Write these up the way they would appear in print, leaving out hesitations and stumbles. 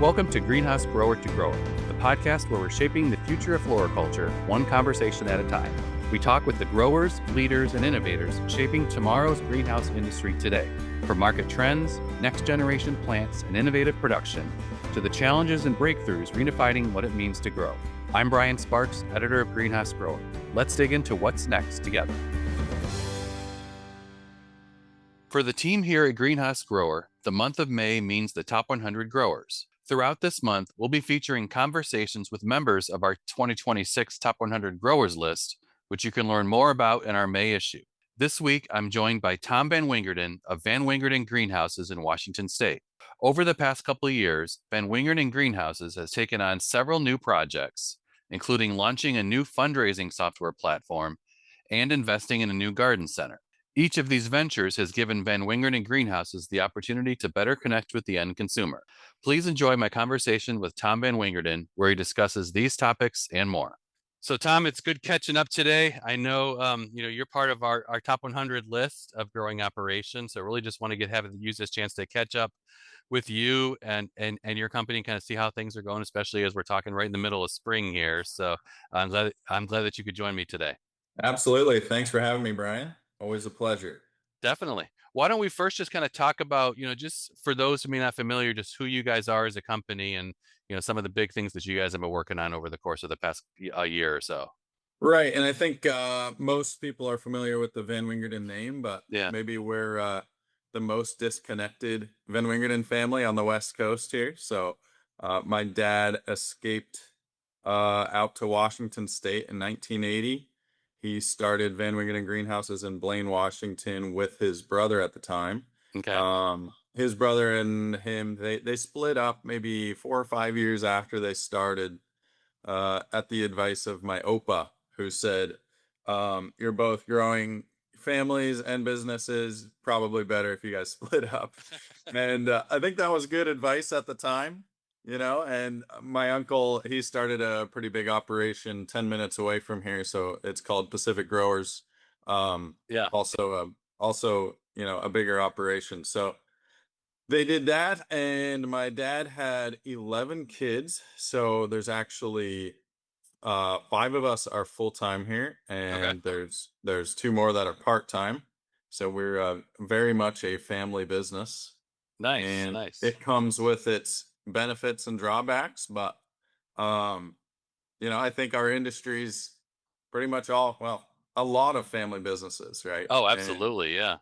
Welcome to Greenhouse Grower to Grower, the podcast where we're shaping the future of floriculture, one conversation at a time. We talk with the growers, leaders, and innovators shaping tomorrow's greenhouse industry today. From market trends, next generation plants, and innovative production, to the challenges and breakthroughs redefining what it means to grow. I'm Brian Sparks, editor of Greenhouse Grower. Let's dig into what's next together. For the team here at Greenhouse Grower, the month of May means the top 100 growers. Throughout this month, we'll be featuring conversations with members of our 2026 Top 100 Growers list, which you can learn more about in our May issue. This week, I'm joined by Tom Van Wingerden of Van Wingerden Greenhouses in Washington State. Over the past couple of years, Van Wingerden Greenhouses has taken on several new projects, including launching a new fundraising software platform and investing in a new garden center. Each of these ventures has given Van Wingerden Greenhouses the opportunity to better connect with the end consumer. Please enjoy my conversation with Tom Van Wingerden, where he discusses these topics and more. So, Tom, it's good catching up today. I know, you're part of our top 100 list of growing operations. So, I really just want to use this chance to catch up with you and your company, kind of see how things are going, especially as we're talking right in the middle of spring here. So, I'm glad that you could join me today. Absolutely. Thanks for having me, Brian. Always a pleasure. Definitely. Why don't we first just kind of talk about, just for those who may not familiar, just who you guys are as a company and, some of the big things that you guys have been working on over the course of the past year or so. Right. And I think most people are familiar with the Van Wingerden name, but Yeah. maybe we're the most disconnected Van Wingerden family on the West Coast here. So my dad escaped out to Washington State in 1980. He started Van Wingerden Greenhouses in Blaine, Washington with his brother at the time. Okay. His brother and him, they split up maybe 4 or 5 years after they started, at the advice of my Opa, who said, "You're both growing families and businesses. Probably better if you guys split up." And I think that was good advice at the time, And my uncle, he started a pretty big operation 10 minutes away from here, so it's called Pacific Growers. Yeah. Also, a bigger operation. So they did that, and my dad had 11 kids. So there's actually five of us are full time here, Okay. and there's two more that are part time. So we're very much a family business, Nice. and Nice. it comes with its benefits and drawbacks. But um, I think our industry's pretty much a lot of family businesses, right? Oh, And absolutely. Yeah.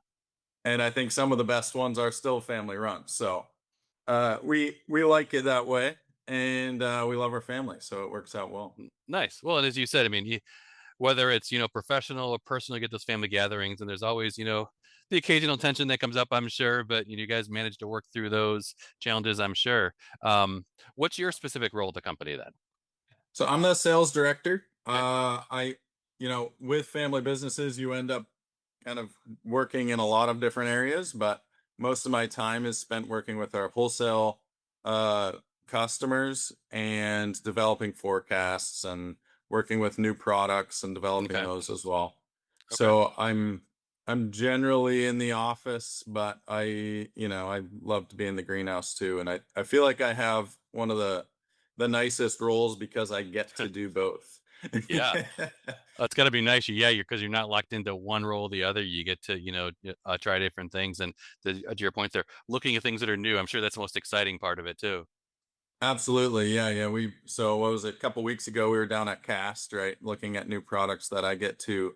I think some of the best ones are still family run. So we like it that way, and we love our family, so it works out well. Nice. Well, and as you said, whether it's, professional or personal, you get those family gatherings and there's always, the occasional tension that comes up, I'm sure, but you guys manage to work through those challenges, I'm sure. What's your specific role at the company then? So I'm the sales director. Okay. With family businesses, you end up kind of working in a lot of different areas, but most of my time is spent working with our wholesale uh, customers and developing forecasts and working with new products and developing Okay. those as well. Okay. So I'm generally in the office, but I love to be in the greenhouse too. And I feel like I have one of the nicest roles because I get to do both. Yeah. It's got to be nice. Yeah, because you're not locked into one role or the other. You get to, try different things. And to your point there, looking at things that are new, I'm sure that's the most exciting part of it too. Absolutely. Yeah, yeah. So what was it? A couple weeks ago we were down at Cast, right? Looking at new products that I get to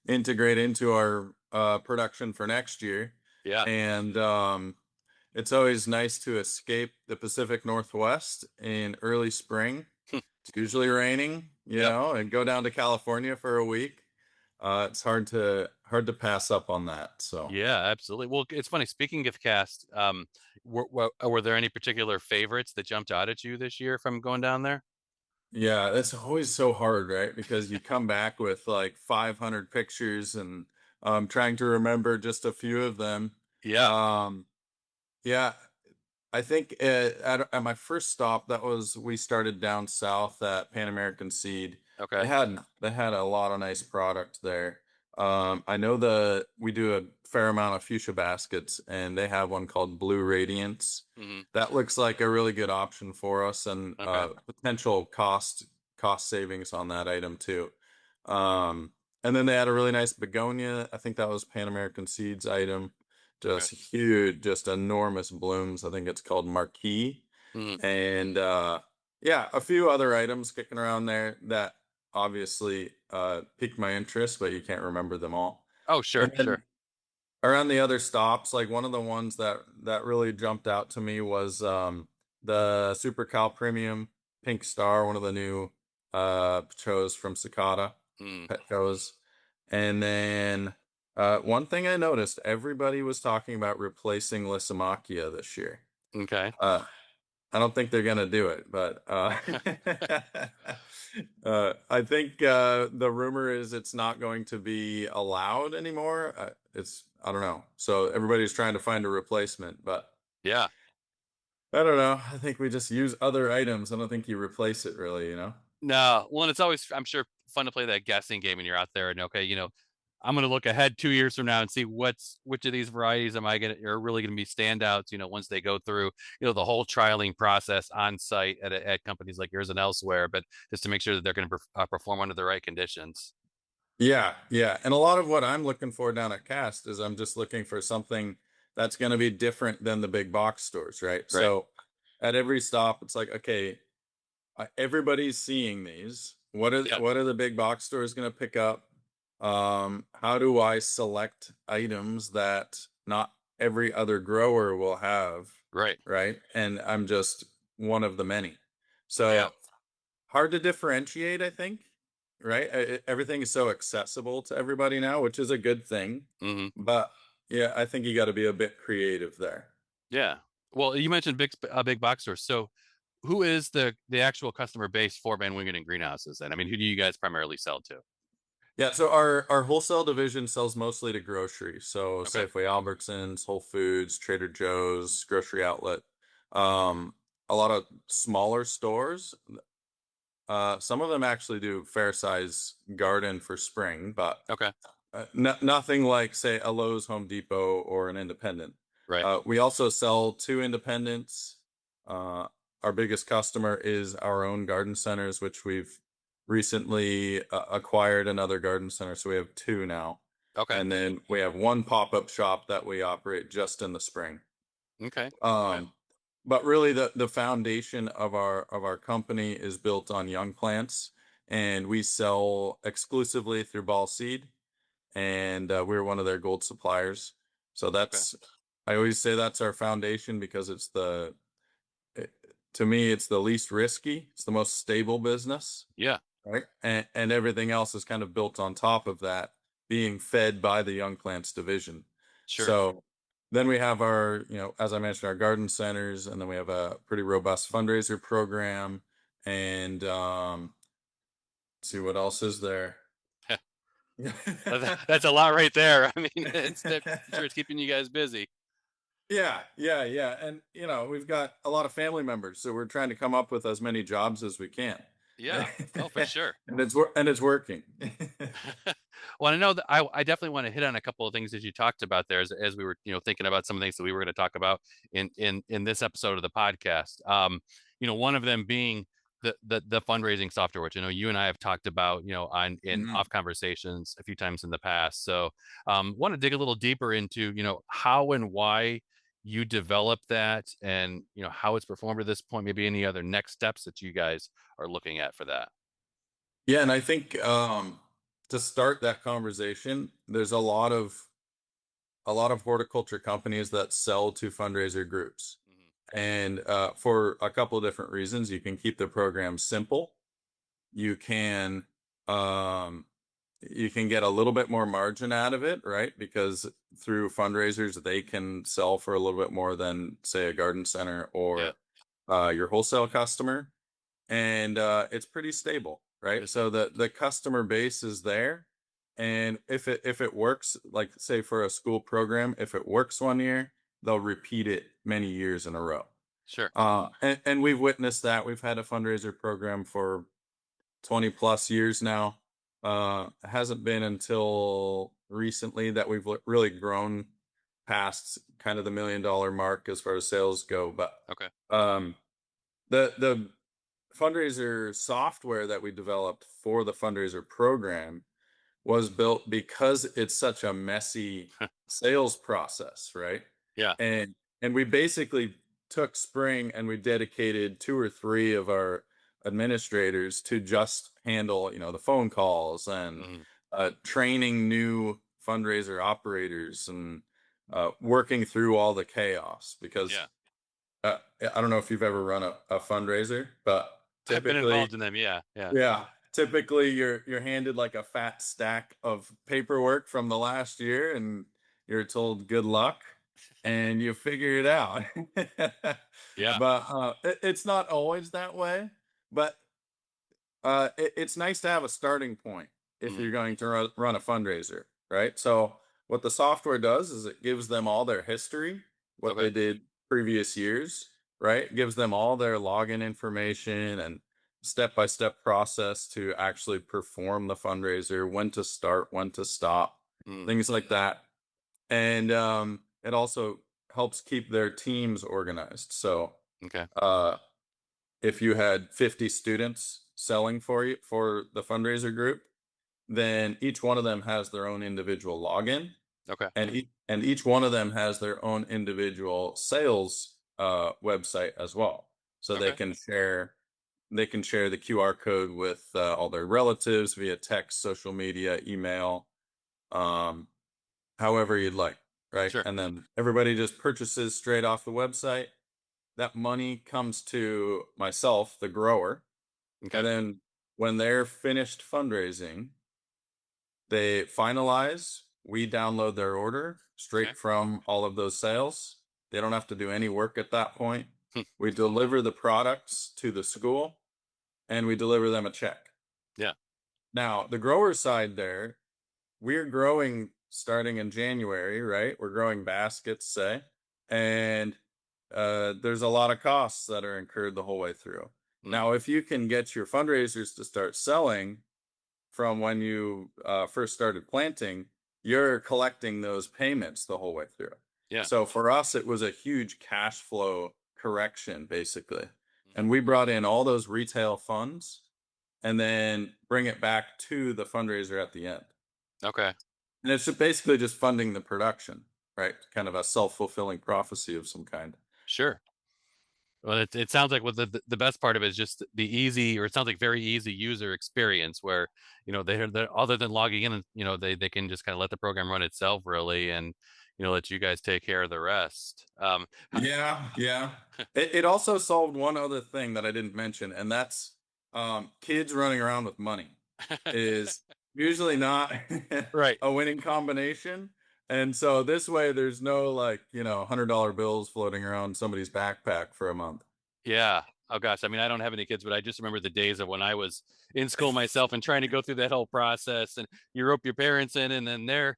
integrate into our production for next year. Yeah. And it's always nice to escape the Pacific Northwest in early spring. It's usually raining, Yep. and go down to California for a week. It's hard to pass up on that. So Yeah, absolutely. Well, it's funny. Speaking of cast, were there any particular favorites that jumped out at you this year from going down there? yeah, that's always so hard, right? Because you come back with like 500 pictures and trying to remember just a few of them. Yeah. Um, yeah, I think at my first stop, we started down south at Pan American Seed. Okay. They had a lot of nice product there. I know we do a fair amount of fuchsia baskets, and they have one called Blue Radiance. Hmm. That looks like a really good option for us, and Okay. potential cost savings on that item too. And then they had a really nice begonia. I think that was Pan American Seeds item. Okay. Just huge, just enormous blooms. I think it's called Marquis. Hmm. And yeah, a few other items kicking around there that obviously piqued my interest, but you can't remember them all. Oh, And sure, then sure. around the other stops, like one of the ones that really jumped out to me was the Super Cal Premium Pink Star, one of the new shows from Cicada Mm, pet shows. And then one thing I noticed, everybody was talking about replacing Lysimachia this year. okay. Uh, I don't think they're gonna do it, but I think the rumor is it's not going to be allowed anymore. It's I don't know. So everybody's trying to find a replacement, but Yeah. I don't know. I think we just use other items. I don't think you replace it really. You know. No, well, and it's always, I'm sure, fun to play that guessing game when you're out there and okay, I'm going to look ahead 2 years from now and see which of these varieties am I going to are really going to be standouts. Once they go through, the whole trialing process on site at companies like yours and elsewhere, but just to make sure that they're going to perform under the right conditions. Yeah, yeah. And a lot of what I'm looking for down at Cast is I'm just looking for something that's going to be different than the big box stores, right? Right. So at every stop, it's like, okay, everybody's seeing these. Yeah. What are the big box stores going to pick up? How do I select items that not every other grower will have, Right. right? And I'm just one of the many. Yeah. So hard to differentiate, I think, right? Everything is so accessible to everybody now, which is a good thing. Hmm. But yeah, I think you got to be a bit creative there. Yeah. Well, you mentioned big box stores. So, who is the actual customer base for Van Wingerden Greenhouses? And I mean, who do you guys primarily sell to? Yeah, so our wholesale division sells mostly to grocery. So Okay. Safeway, Albertsons, Whole Foods, Trader Joe's, grocery outlet. Um, a lot of smaller stores. Some of them actually do fair size garden for spring, but Okay. nothing like say a Lowe's, Home Depot, or an independent. Right. We also sell to independents. Uh, our biggest customer is our own garden centers, which we've recently acquired another garden center, so we have two now. Okay. And then we have one pop-up shop that we operate just in the spring. Okay. Okay. Um, but really the foundation of our company is built on young plants, and we sell exclusively through Ball Seed, and we're one of their gold suppliers. So Okay. that's I always say that's our foundation because it, to me it's the least risky, it's the most stable business, Yeah. right? And everything else is kind of built on top of that, being fed by the young plants division. Sure. So then we have our, as I mentioned, our garden centers, and then we have a pretty robust fundraiser program. And let's see what else is there. That's a lot right there. I mean, I'm sure it's keeping you guys busy. Yeah, yeah, yeah. And we've got a lot of family members, so we're trying to come up with as many jobs as we can. Yeah. Oh, for sure. And it's working. Well, I know that I definitely want to hit on a couple of things that you talked about there as we were, thinking about some of the things that we were going to talk about in this episode of the podcast. One of them being the fundraising software, which I know you and I have talked about, on in Mhm. off conversations a few times in the past. So, want to dig a little deeper into, how and why you developed that, and how it's performed to this point. Maybe any other next steps that you guys are looking at for that. Yeah, and I think to start that conversation, there's a lot of horticulture companies that sell to fundraiser groups. Mhm. And for a couple of different reasons, you can keep the program simple. You can um, you can get a little bit more margin out of it, right? Because through fundraisers, they can sell for a little bit more than, say, a garden center Yeah. or your wholesale customer, and it's pretty stable, right? Is So the customer base is there, and if it works, like say for a school program, if it works one year, they'll repeat it many years in a row. sure. And we've witnessed that. We've had a fundraiser program for 20 plus years now, Hasn't been until recently that we've really grown past kind of the $1 million mark as far as sales go. But Okay. um, the fundraiser software that we developed for the fundraiser program was built because it's such a messy sales process, right? Yeah. And we basically took spring and we dedicated 2 or 3 of our administrators to just handle, the phone calls and Mhm. training new fundraiser operators and working through all the chaos because Yeah. I don't know if you've ever run a fundraiser, but I've been typically involved in them. Yeah. Yeah. yeah. Typically you're handed like a fat stack of paperwork from the last year and you're told good luck and you figure it out. Yeah. But it's not always that way, but it's nice to have a starting point if Mhm. you're going to run a fundraiser, right? So what the software does is it gives them all their history, what Okay. they did previous years, right? It gives them all their login information and step-by-step process to actually perform the fundraiser, when to start, when to stop, Mm. things like that. And it also helps keep their teams organized. So Okay. uh, if you had 50 students selling for you for the fundraiser group, then each one of them has their own individual login, Okay. and each one of them has their own individual sales website as well. So Okay. they can share the QR code with all their relatives via text, social media, email, um, however you'd like, right? Sure. And then everybody just purchases straight off the website. That money comes to myself, the grower, Okay. and then when they're finished fundraising, they finalize, we download their order Okay. straight from all of those sales. They don't have to do any work at that point. Hmm. We deliver the products to the school and we deliver them a check. Yeah. Now, the grower side there, we're growing starting in January, right? We're growing baskets, say, and there's a lot of costs that are incurred the whole way through. Mm. Now, if you can get your fundraisers to start selling from when you first started planting, you're collecting those payments the whole way through. Yeah. So for us, it was a huge cash flow correction, basically. Mhm. And we brought in all those retail funds and then bring it back to the fundraiser at the end. Okay. And it's basically just funding the production, right? Kind of a self-fulfilling prophecy of some kind. Sure. Well, it sounds like what the best part of it is just the easy, or it sounds like very easy user experience where, they're other than logging in and, they can just kind of let the program run itself really and, let you guys take care of the rest. Yeah, yeah. It also solved one other thing that I didn't mention, and that's kids running around with money is usually not Right. a winning combination. And so this way, there's no like, $100 bills floating around somebody's backpack for a month. Yeah. Oh gosh. I mean, I don't have any kids, but I just remember the days of when I was in school myself and trying to go through that whole process. And you rope your parents in, and then they're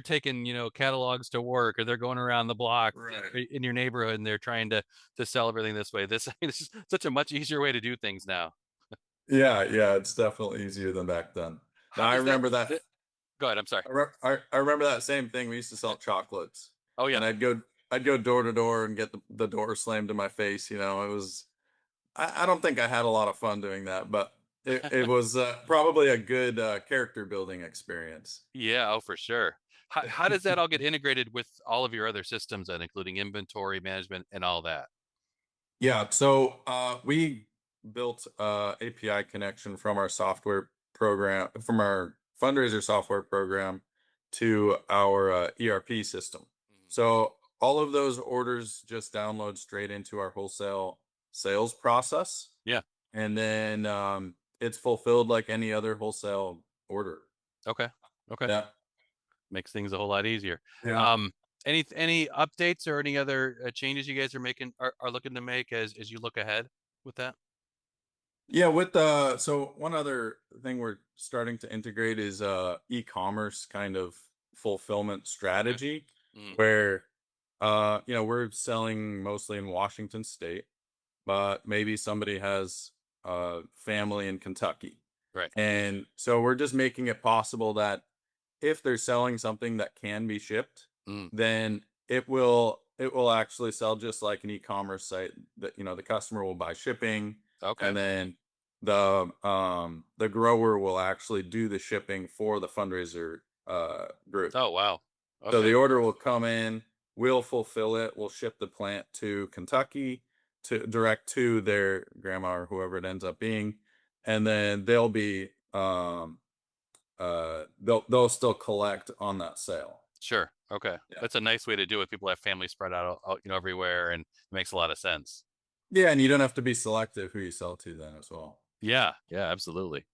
taking, catalogs to work, or they're going around the block Right. in your neighborhood, and they're trying to sell everything this way. This is such a much easier way to do things now. Yeah, yeah, it's definitely easier than back then. Now How I does that? remember that. Go ahead. I'm sorry. I remember that same thing. We used to sell chocolates, Oh yeah. and I'd go door to door and get the door slammed in my face. It was I don't think I had a lot of fun doing that, but it was probably a good character building experience. Yeah. Oh, for sure. How does that all get integrated with all of your other systems, and including inventory management and all that? Yeah, so we built API connection from our software program, from our fundraiser software program to our ERP system. Mhm. So all of those orders just download straight into our wholesale sales process, Yeah. and then it's fulfilled like any other wholesale order. Okay. Okay. Yeah, Makes things a whole lot easier. yeah. Um, any updates or any other changes you guys are looking to make as you look ahead with that? Yeah, so one other thing we're starting to integrate is e-commerce kind of fulfillment Okay. strategy Mm, where we're selling mostly in Washington state, but maybe somebody has family in Kentucky. Right. And so we're just making it possible that if they're selling something that can be shipped, Mm, then it will actually sell just like an e-commerce site that the customer will buy shipping, okay. and then the grower will actually do the shipping for the fundraiser group. Oh, wow. So Okay. the order will come in, we'll fulfill it, we'll ship the plant to Kentucky to direct to their grandma or whoever it ends up being, and then they'll still collect on that sale. Sure. Okay. Yeah. That's a nice way to do it. People have families spread out, everywhere, and it makes a lot of sense. Yeah, and you don't have to be selective who you sell to then as well. Yeah. Yeah. Absolutely.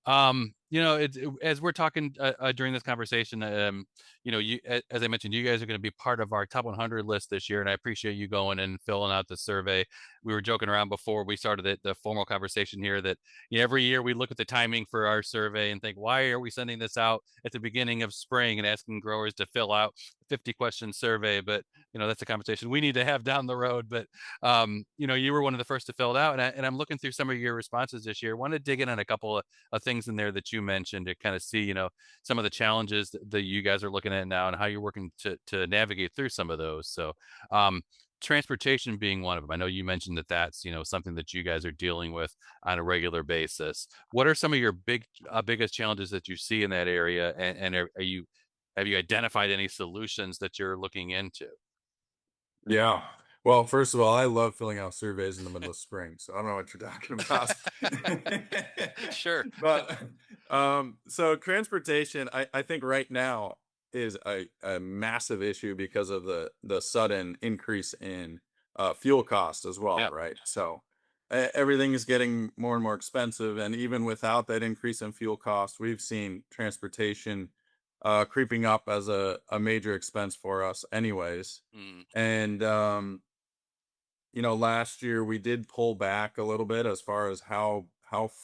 As we're talking during this conversation, as I mentioned, you guys are going to be part of our top 100 list this year, and I appreciate you going and filling out the survey. We were joking around before we started the formal conversation here that every year we look at the timing for our survey and think, why are we sending this out at the beginning of spring and asking growers to fill out a 50-question survey? But that's a conversation we need to have down the road. But you were one of the first to fill it out, and I'm looking through some of your responses this year. I want to dig in on a couple of things in there that you mentioned to kind of see, some of the challenges that you guys are looking at now and how you're working to navigate through some of those. So, um, transportation being one of them. I know you mentioned that that's something that you guys are dealing with on a regular basis. What are some of your biggest challenges that you see in that area, and are you have you identified any solutions that you're looking into? Yeah. Well, first of all, I love filling out surveys in the middle of spring, so I don't know what you're talking about. Sure. But so transportation, I think right now is a massive issue because of the sudden increase in fuel cost as well, Yeah. right? So everything is getting more and more expensive, and even without that increase in fuel cost, we've seen transportation creeping up as a major expense for us anyways. Mm, And last year we did pull back a little bit as far as how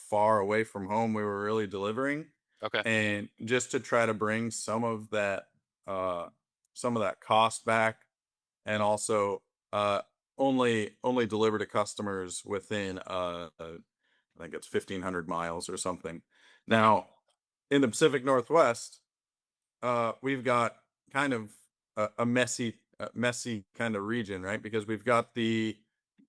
far away from home we were really delivering, okay. and just to try to bring uh some of that cost back, and also only deliver to customers within I think it's 1,500 miles or something. Okay. Now, in the Pacific Northwest, we've got kind of a messy kind of region, right? Because we've got the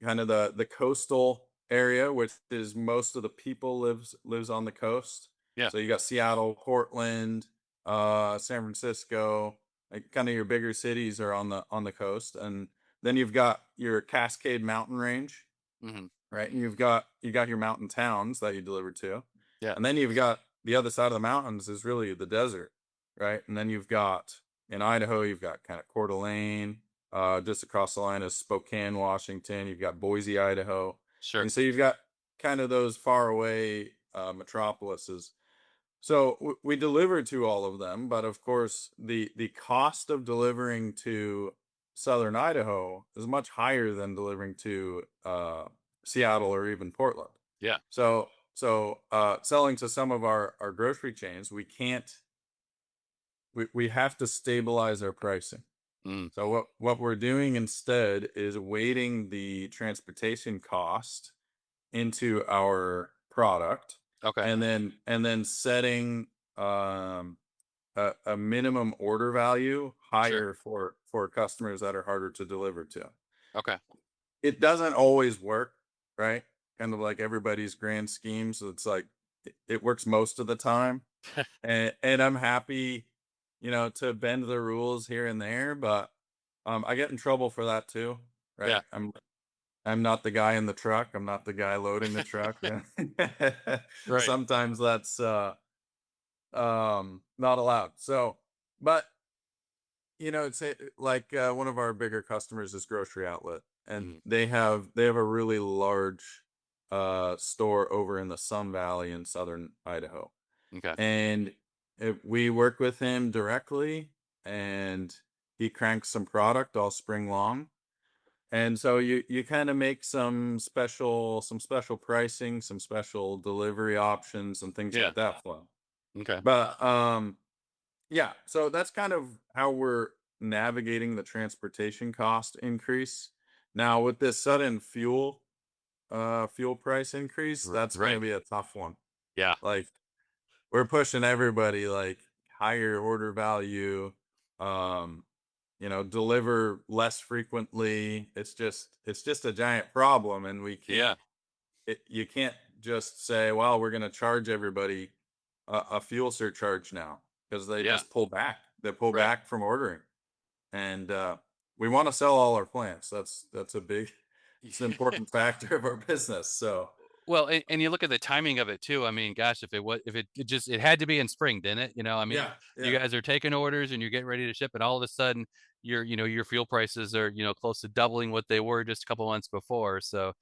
kind of the coastal area, which is most of the people lives on the coast. Yeah. So you got Seattle, Portland, San Francisco, like kind of your bigger cities are on the coast, and then you've got your Cascade Mountain Range, Hmm. right? And you got your mountain towns that you deliver to, Yeah. and then you've got the other side of the mountains is really the desert, right? And then you've got in Idaho, you've got kind of Coeur d'Alene, just across the line is Spokane, Washington. You've got Boise, Idaho, Sure. and so you've got kind of those far away metropolises. So we deliver to all of them, but of course, the cost of delivering to Southern Idaho is much higher than delivering to Seattle or even Portland. Yeah. So selling to some of our grocery chains, we have to stabilize our pricing. Mm, So what we're doing instead is weighting the transportation cost into our product, okay. and then setting um a minimum order value Sure. higher for customers that are harder to deliver to. Okay. It doesn't always work, right? Kind of like everybody's grand scheme. So it's like it works most of the time. And I'm happy, to bend the rules here and there, but I get in trouble for that too, right? Yeah. I'm not the guy in the truck. I'm not the guy loading the truck. Right. Sometimes that's not allowed. So, but it's like one of our bigger customers is Grocery Outlet, and Mhm. they have a really large store over in the Sun Valley in southern Idaho. Okay. And we work with him directly, and he cranks some product all spring long. And so you kind of make some special pricing, some special delivery options and things Yeah. like that for him. Okay. But yeah, so that's kind of how we're navigating the transportation cost increase. Now with this sudden fuel price increase, that's going to Right. be a tough one. Yeah. Like we're pushing everybody like higher order value, um, deliver less frequently. It's just a giant problem, and we Yeah. can't. You can't just say, "Well, we're going to charge everybody a fuel surcharge now," because they Yeah. just pull back. They pull Right. back from ordering, and we want to sell all our plants. That's a big, it's an important factor of our business. So Well, and you look at the timing of it too. I mean, gosh, if it just it had to be in spring, didn't it? I mean, yeah, you yeah, guys are taking orders and you're getting ready to ship, and all of a sudden your fuel prices are close to doubling what they were just a couple months before. So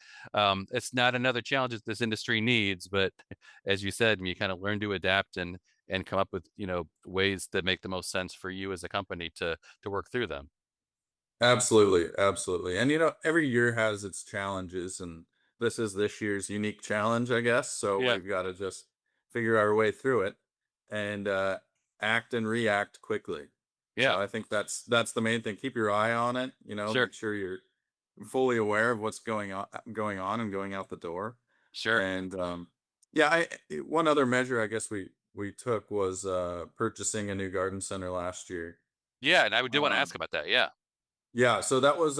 it's not another challenge that this industry needs, but as you said, you kind of learn to adapt and come up with ways that make the most sense for you as a company to work through them. absolutely, absolutely. And every year has its challenges, and this is this year's unique challenge, I guess. So Yeah, we've got to just figure our way through it and act and react quickly. yeah, So I think that's the main thing. Keep your eye on it. sure, Make sure you're fully aware of what's going on and going out the door. sure. And yeah, one other measure I guess we took was purchasing a new garden center last year. Yeah, and I did want to ask Um, about that. Yeah. yeah, so that was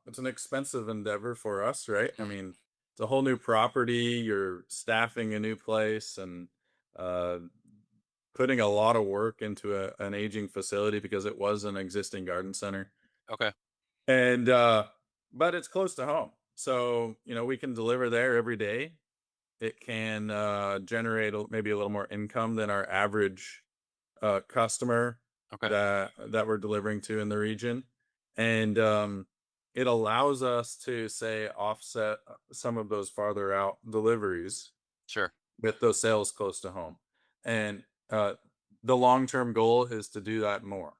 it's an expensive endeavor for us, right? I Mhm. mean, it's a whole new property, you're staffing a new place and uh putting a lot of work into an aging facility because it was an existing garden center. Okay. And but it's close to home. So, we can deliver there every day. It can generate maybe a little more income than our average customer Okay. that we're delivering to in the region, and it allows us to say offset some of those farther out deliveries Sure. with those sales close to home, and the long term goal is to do that more,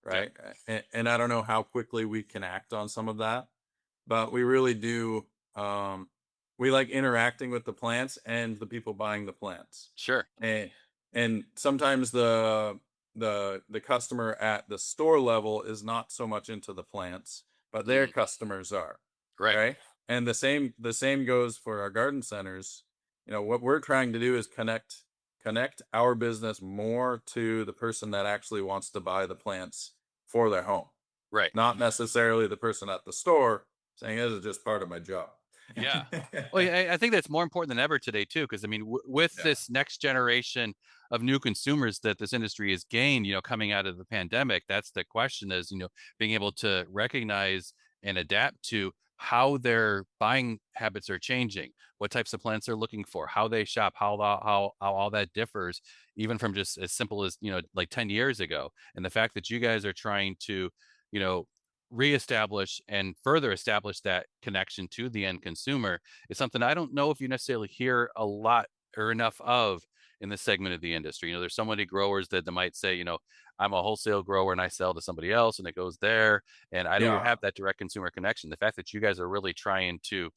Yeah. right? And I don't know how quickly we can act on some of that, but we really do. We like interacting with the plants and the people buying the plants, Sure. and sometimes the customer at the store level is not so much into the plants, but their Mhm. customers are, Right. right? And the same goes for our garden centers. What we're trying to do is connect our business more to the person that actually wants to buy the plants for their home, Right. not necessarily the person at the store saying this is just part of my job. Yeah. Well, yeah, I think that's more important than ever today too, because I mean, with Yeah. this next generation of new consumers that this industry has gained, coming out of the pandemic, that's the question is, being able to recognize and adapt to how their buying habits are changing, what types of plants they're looking for, how they shop, how all that differs, even from just as simple as like 10 years ago. And the fact that you guys are trying to, you know, reestablish and further establish that connection to the end consumer is something I don't know if you necessarily hear a lot or enough of in this segment of the industry. There's so many growers that might say, I'm a wholesale grower and I sell to somebody else and it goes there. And I don't Yeah. have that direct consumer connection. The fact that you guys are really trying to,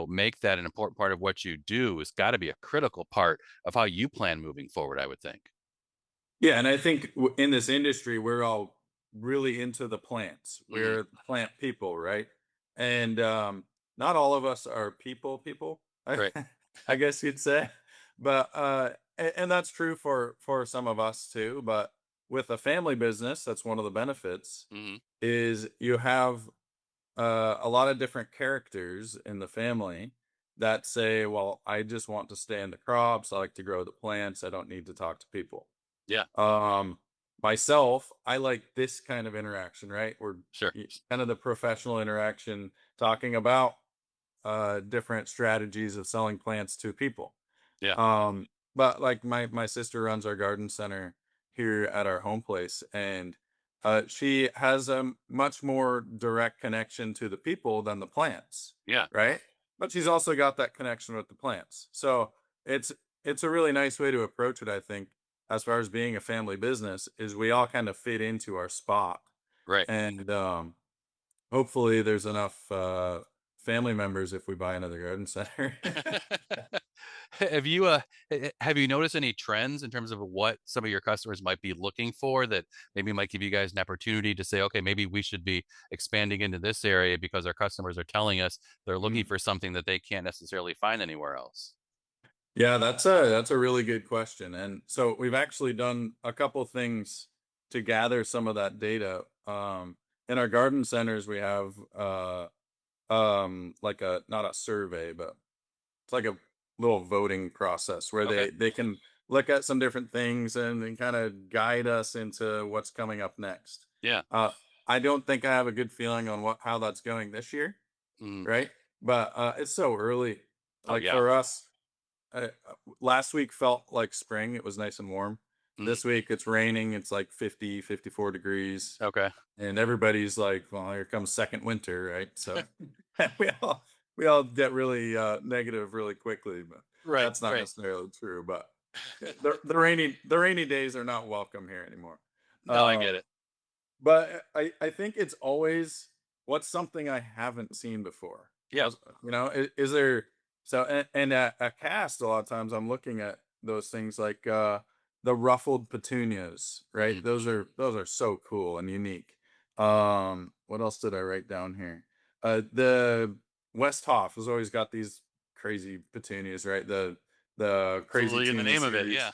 make that an important part of what you do has got to be a critical part of how you plan moving forward, I would think. Yeah, and I think in this industry, we're all really into the plants. Hmm. We're plant people, right? And not all of us are people. I, Right. I guess you'd say, but and that's true for some of us too. But with a family business, that's one of the benefits Hmm. is you have a lot of different characters in the family that say, "Well, I just want to stay in the crops. I like to grow the plants. I don't need to talk to people." Yeah. Um, Myself, I like this kind of interaction, right? We're Sure. kind of the professional interaction, talking about different strategies of selling plants to people. Yeah. But like my sister runs our garden center here at our home place, and she has a much more direct connection to the people than the plants, Yeah. right? But she's also got that connection with the plants. So it's it's a really nice way to approach it, I think, as far as being a family business, is we all kind of fit into our spot. Right. And hopefully there's enough family members if we buy another garden center. Have you have you noticed any trends in terms of what some of your customers might be looking for that maybe might give you guys an opportunity to say, okay, maybe we should be expanding into this area because our customers are telling us they're looking Mm. for something that they can't necessarily find anywhere else? Yeah, that's a really good question. And so we've actually done a couple things to gather some of that data. In our garden centers, we have like a not a survey, but it's like a little voting process where Okay. they can look at some different things and then kind of guide us into what's coming up next. Yeah. Uh, I don't think I have a good feeling on what how that's going this year, Mhm. right? But it's so early. Oh, Like yeah. for us, last week felt like spring. It was nice and warm. Mhm. This week it's raining. It's like 50, 54 degrees. Okay. And everybody's like, well, here comes second winter, right? So we all we all get really negative really quickly, but Right, that's not right. necessarily true. But the rainy days are not welcome here anymore. No, I get Um, it. but I think it's always what's something I haven't seen before. Yeah. Is there so and at cast a lot of times I'm looking at those things like the ruffled petunias, right? Mhm. Those are so cool and unique. What else did I write down here? The West Hoff has always got these crazy petunias, right? The It's crazy literally in the tuna name of it, yeah.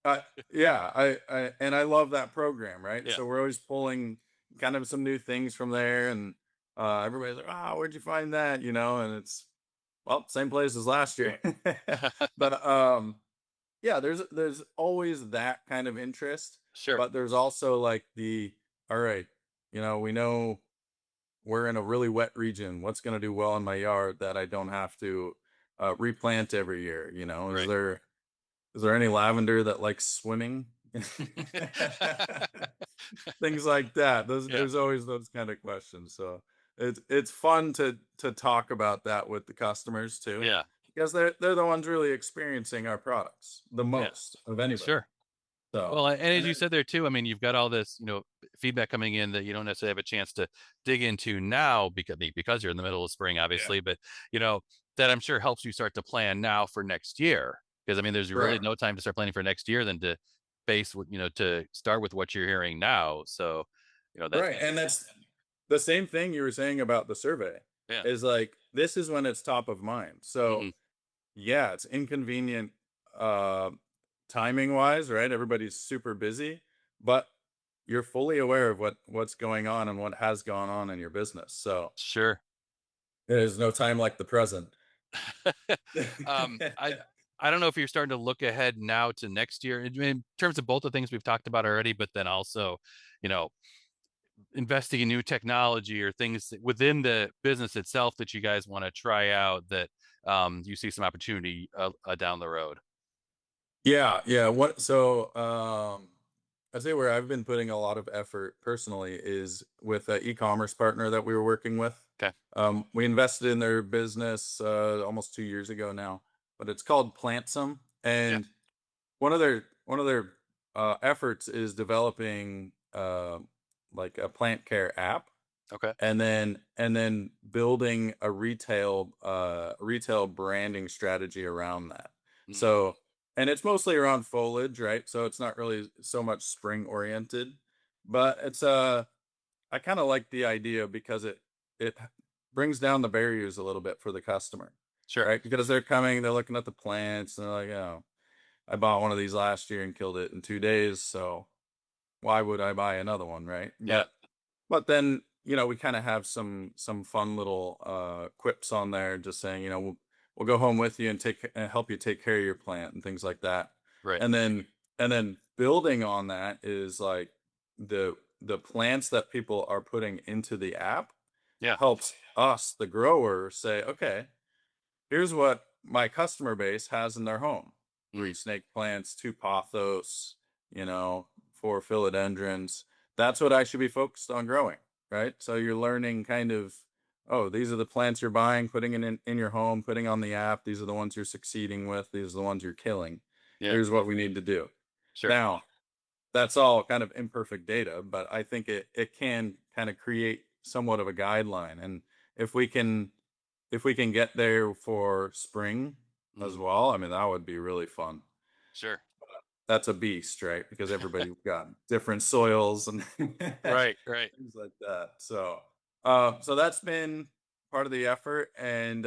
series. Yeah, I love that program, right? Yeah. So we're always pulling kind of some new things from there, and everybody's like, "Oh, where'd you find that?" And it's well, same place as last year. But yeah, there's always that kind of interest, Sure. but there's also like all right, we know we're in a really wet region. What's going to do well in my yard that I don't have to replant every year? Right. Is there any lavender that likes swimming? Things like that. Yeah. There's always those kind of questions. So it's fun to talk about that with the customers too, Yeah. because they're the ones really experiencing our products the Yeah. most of anybody. Sure. So Well, and and as you it, said there too, I mean, you've got all this, feedback coming in that you don't necessarily have a chance to dig into now because you're in the middle of spring, yeah, obviously, but you know, that I'm sure helps you start to plan now for next year. Because I mean, there's really right, no time to start planning for next year than to to start with what you're hearing now. So, that right, and that's the same thing you were saying about the survey. yeah. Is like this is when it's top of mind. So Hmm. yeah, it's inconvenient timing wise, right? Everybody's super busy, but you're fully aware of what's going on and what has gone on in your business. So Sure. there's no time like the present. I don't know if you're starting to look ahead now to next year in terms of both the things we've talked about already, but then also, you know, investing in new technology or things within the business itself that you guys want to try out that you see some opportunity down the road. Yeah, yeah. I'd say where I've been putting a lot of effort personally is with an e-commerce partner that we were working with. Okay. We invested in their business almost 2 years ago now, but it's called Plantsome, Yeah. and one of their efforts is developing like a plant care app, Okay. and then building a retail branding strategy around that. Mhm. So, and it's mostly around foliage, right? So it's not really so much spring oriented, but I kind of like the idea because it brings down the barriers a little bit for the customer, Sure. right? Because they're looking at the plants and they're like, oh, I bought one of these last year and killed it in 2 days, so why would I buy another one, right? Yeah. But then, we kind of have some fun little quips on there, just saying, we'll go home with you and help you take care of your plant and things like that. Right. And then building on that is like the plants that people are putting into the app Yeah. helps us, the grower, say, okay, here's what my customer base has in their home: three Mhm. snake plants, two pothos, you know, four philodendrons. That's what I should be focused on growing, right? So you're learning kind of, oh, these are the plants you're buying, putting in your home, putting on the app. These are the ones you're succeeding with. These are the ones you're killing. Yeah. Here's what we need to do. Sure. Now, that's all kind of imperfect data, but I think it can kind of create somewhat of a guideline. And if we can if we can get there for spring as Mhm. well, I mean, that would be really fun. Sure. That's a beast, right? Because everybody's got different soils and Right. Right. things like that. So that's been part of the effort. And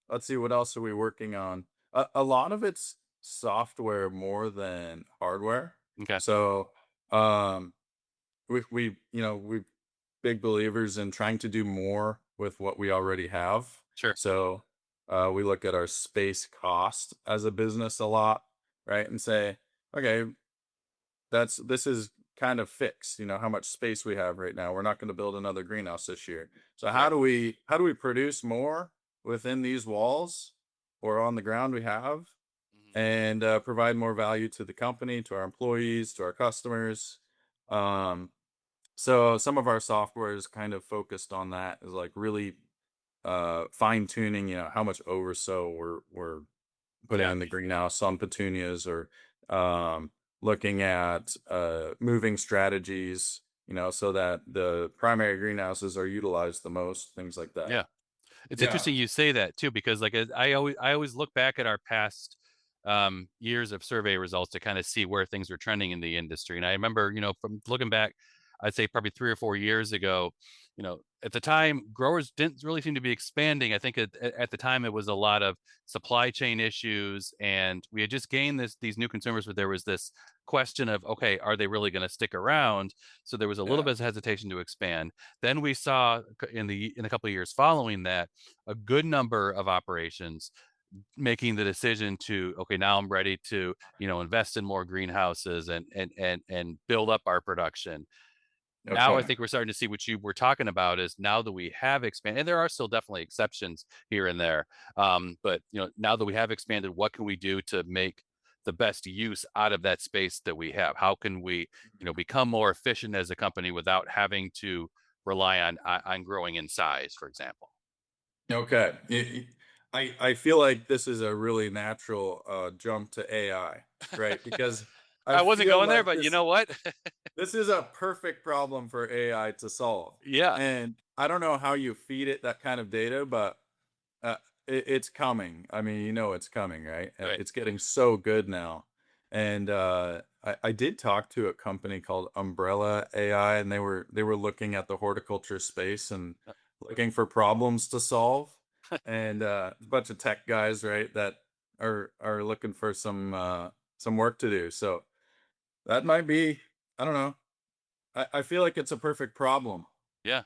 let's see, what else are we working on? A lot of it's software more than hardware. Okay. So, um, we big believers in trying to do more with what we already have. Sure. So, we look at our space cost as a business a lot, right? And say, okay, this is kind of fixed, how much space we have right now. We're not going to build another greenhouse this year. So Right. how do we produce more within these walls or on the ground we have, Mhm. and provide more value to the company, to our employees, to our customers. So some of our software is kind of focused on that, is like really fine tuning, how much oversow we're putting Yeah. in the greenhouse on petunias, or um, looking at moving strategies, so that the primary greenhouses are utilized the most, things like that. Yeah. It's Yeah. interesting you say that too, because like I always look back at our past years of survey results to kind of see where things are trending in the industry. And I remember, from looking back, I'd say probably 3 or 4 years ago, at the time, growers didn't really seem to be expanding. I think at the time it was a lot of supply chain issues, and we had just gained these new consumers, but there was this question of, okay, are they really going to stick around? So there was a little Yeah. bit of hesitation to expand. Then we saw in a couple of years following that a good number of operations making the decision to, okay, now I'm ready to invest in more greenhouses and build up our production. Now I Okay. think we're starting to see what you were talking about, is now that we have expanded, and there are still definitely exceptions here and there, but now that we have expanded, what can we do to make the best use out of that space that we have? How can we become more efficient as a company without having to rely on growing in size, for example? Okay. I feel like this is a really natural jump to AI, right? Because I I wasn't feel going there, like but you know what? this is a perfect problem for AI to solve. Yeah. And I don't know how you feed it that kind of data, but uh, it's coming. I mean, it's coming, right? Right. It's getting so good now. And I did talk to a company called Umbrella AI, and they were looking at the horticulture space and looking for problems to solve. And a bunch of tech guys, right, that are looking for some work to do. So that might be, I don't know. I feel like it's a perfect problem. Yeah.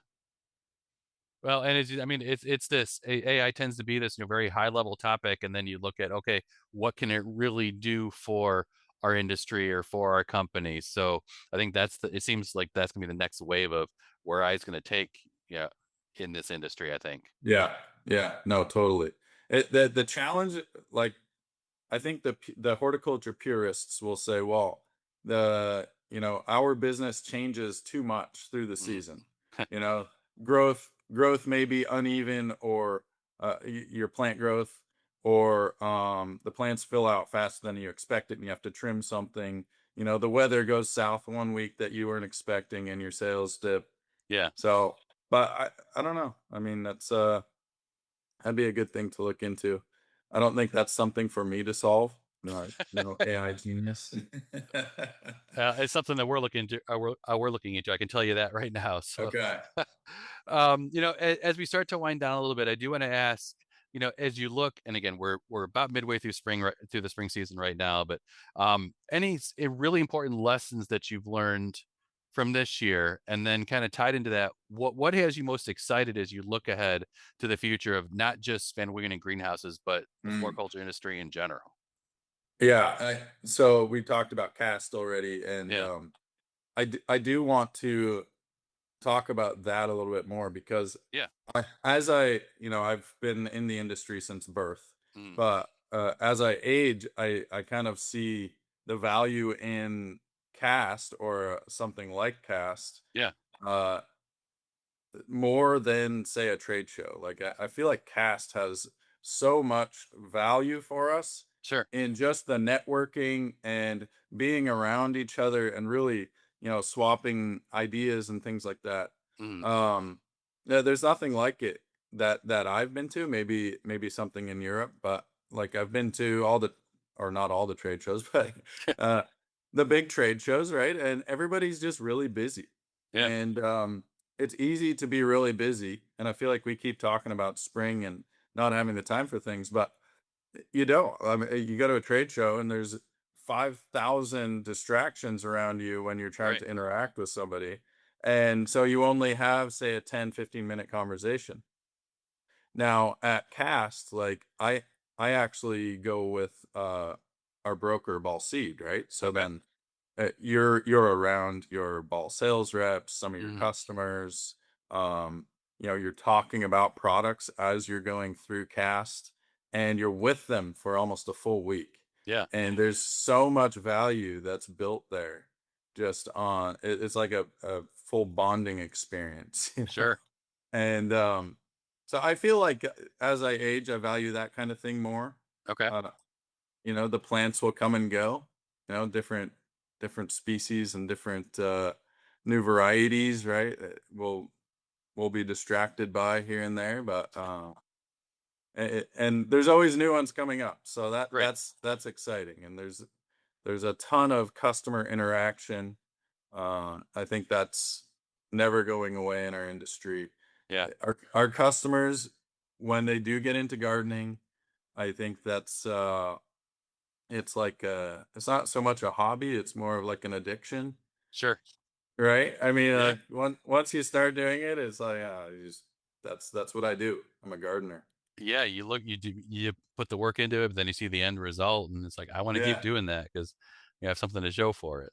Well, and I mean, it's this AI tends to be this very high level topic, and then you look at, okay, what can it really do for our industry or for our company? So I think it seems like that's gonna be the next wave of where I is going to take, yeah, in this industry, I think. Yeah. Yeah. No, totally. The challenge, like, I think the horticulture purists will say, well, our business changes too much through the Mm. season. You know, growth may be uneven, or your plant growth, or the plants fill out faster than you expected, and you have to trim something. The weather goes south one week that you weren't expecting, and your sales dip. Yeah. So, but I don't know. I mean, that'd be a good thing to look into. I don't think that's something for me to solve. No AI genius. It's something that we're looking into. We're looking into. I can tell you that right now. So, Okay. as we start to wind down a little bit, I do want to ask, as you look, and again, we're about midway through spring, right, through the spring season right now, but really important lessons that you've learned from this year, and then kind of tied into that, what has you most excited as you look ahead to the future of not just Van Wingerden Greenhouses, but the Mm. floriculture industry in general? Yeah. So we talked about cast already, and Yeah. I do want to talk about that a little bit more, because Yeah. I've been in the industry since birth, Mm. but as I age, I kind of see the value in cast, or something like cast, Yeah. uh, more than, say, a trade show. Like, I feel like cast has so much value for us Sure. in just the networking and being around each other, and really, swapping ideas and things like that. Mm. um there's nothing like it that I've been to. Maybe something in Europe, but like, I've been to all the, or not all the trade shows, but uh the big trade shows, right? And everybody's just really busy. Yeah. And it's easy to be really busy, and I feel like we keep talking about spring and not having the time for things, but You don't. I mean, you go to a trade show and there's 5,000 distractions around you when you're trying Right. to interact with somebody. And so you only have, say, a 10-15 minute conversation. Now at Cast, like I actually go with our broker Ball Seed, right? So Okay. then you're around your ball sales reps, some of your Mhm. customers. You're talking about products as you're going through Cast, and you're with them for almost a full week. Yeah. And there's so much value that's built there. Just on it's like a full bonding experience, you know. Sure. And so I feel like as I age, I value that kind of thing more. Okay. Uh, the plants will come and go, different species and different new varieties, right? We'll be distracted by here and there, but and there's always new ones coming up. So Great. that's exciting. And there's a ton of customer interaction. I think that's never going away in our industry. Yeah. Our customers, when they do get into gardening, I think it's like it's not so much a hobby, it's more of like an addiction, Sure. right? I mean, Yeah. once you start doing it, it's like that's what I do. I'm a gardener. Yeah, you put the work into it, but then you see the end result, and it's like, "I wanna keep Yeah. doing that because you have something to show for it."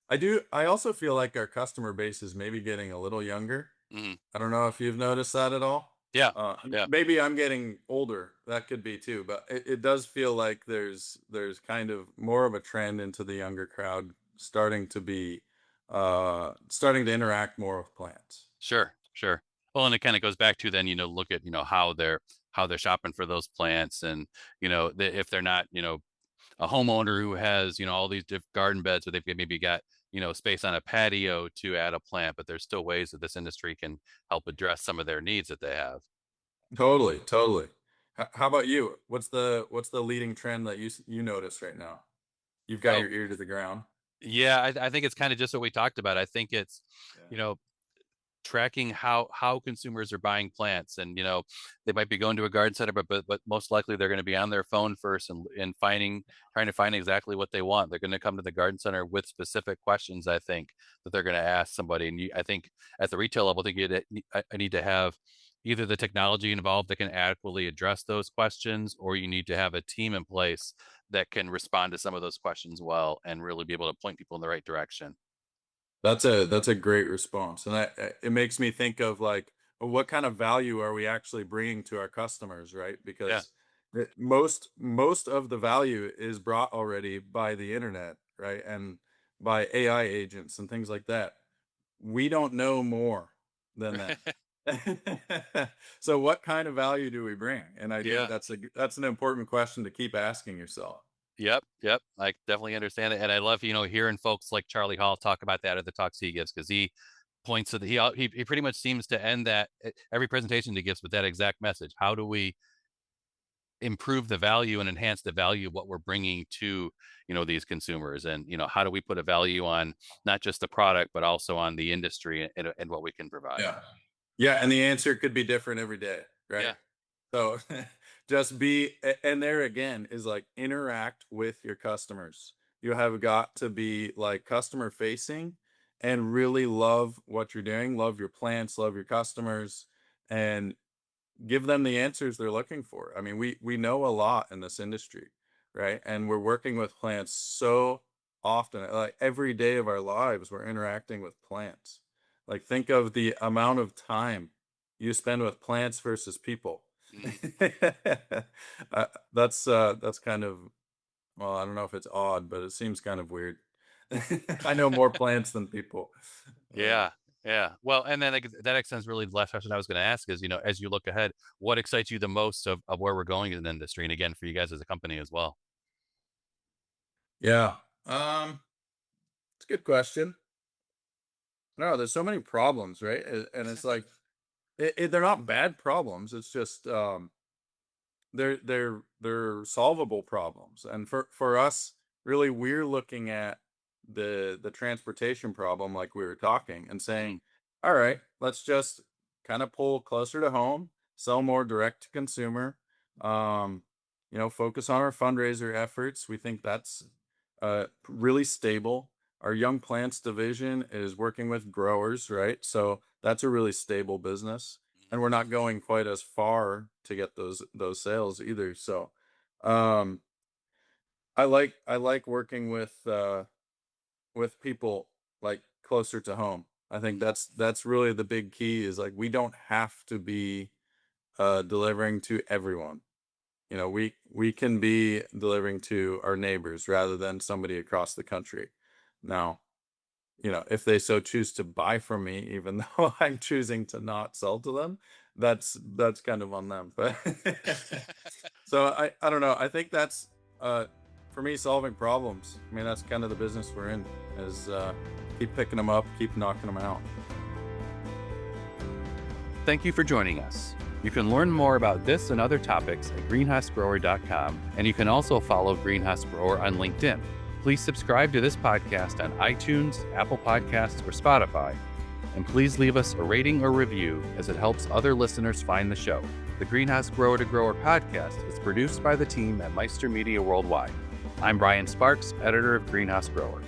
I do. I also feel like our customer base is maybe getting a little younger. Mhm. I don't know if you've noticed that at all. Yeah. Yeah. Maybe I'm getting older. That could be too, but it does feel like there's kind of more of a trend into the younger crowd starting to interact more with plants. Sure, sure. Well, and it kinda goes back to then, look at, how they're shopping for those plants and, if they're not, a homeowner who has, all these different garden beds, or they've maybe got, space on a patio to add a plant, but there's still ways that this industry can help address some of their needs that they have. Totally, totally. How about you? What's the leading trend that you notice right now? You've got Oh, your ear to the ground. yeah, I think it's kinda just what we talked about. I think it's, Yeah. you know, tracking how consumers are buying plants, and they might be going to a garden center, but most likely they're going to be on their phone first, and trying to find exactly what they want. They're going to come to the garden center with specific questions, I think, that they're going to ask somebody. And I think at the retail level, I think I need to have either the technology involved that can adequately address those questions, or you need to have a team in place that can respond to some of those questions well and really be able to point people in the right direction. That's a great response, and it makes me think of like, well, what kind of value are we actually bringing to our customers, right? Yeah. Because most of the value is brought already by the internet, right, and by AI agents and things like that. We don't know more than them. So, what kind of value do we bring? And I think Yeah. that's an important question to keep asking yourself. Yep, yep. I definitely understand it, and I love, hearing folks like Charlie Hall talk about that at the talks he gives, because he points to he pretty much seems to end that every presentation he gives with that exact message. How do we improve the value and enhance the value of what we're bringing to, these consumers, and how do we put a value on not just the product but also on the industry, and what we can provide. Yeah. Yeah, and the answer could be different every day, right? Yeah. So just and there again is like interact with your customers. You have got to be like customer facing and really love what you're doing, love your plants, love your customers, and give them the answers they're looking for. I mean, we know a lot in this industry, right? And we're working with plants so often, like every day of our lives, we're interacting with plants. Like think of the amount of time you spend with plants versus people. Mhm. That's kind of, well, I don't know if it's odd, but it seems kind of weird. I know more plants than people. Uh, Yeah, yeah. Well, and then that extends really the last question I was going to ask is, as you look ahead, what excites you the most of where we're going in the industry, and again for you guys as a company as well. yeah. It's a good question. No, there's so many problems, right? And it's like they're not bad problems. It's just they're solvable problems. And for us, really, we're looking at the transportation problem, like we were talking, and Mhm. saying, all right, let's just kind of pull closer to home, sell more direct to consumer. Um, focus on our fundraiser efforts. We think that's really stable. Our young plants division is working with growers, right? So that's a really stable business, and we're not going quite as far to get those sales either. So um, I like working with people like closer to home. I think that's really the big key is like we don't have to be delivering to everyone. We can be delivering to our neighbors rather than somebody across the country. Now, if they so choose to buy from me, even though I'm choosing to not sell to them, that's kind of on them. But so I don't know. I think that's uh for me solving problems. I mean, that's kind of the business we're in is keep picking them up, keep knocking them out. Thank you for joining us. You can learn more about this and other topics at greenhousegrower.com, and you can also follow Greenhouse Grower on LinkedIn. Please subscribe to this podcast on iTunes, Apple Podcasts, or Spotify, and please leave us a rating or review as it helps other listeners find the show. The Greenhouse Grower to Grower podcast is produced by the team at Meister Media Worldwide. I'm Brian Sparks, editor of Greenhouse Grower.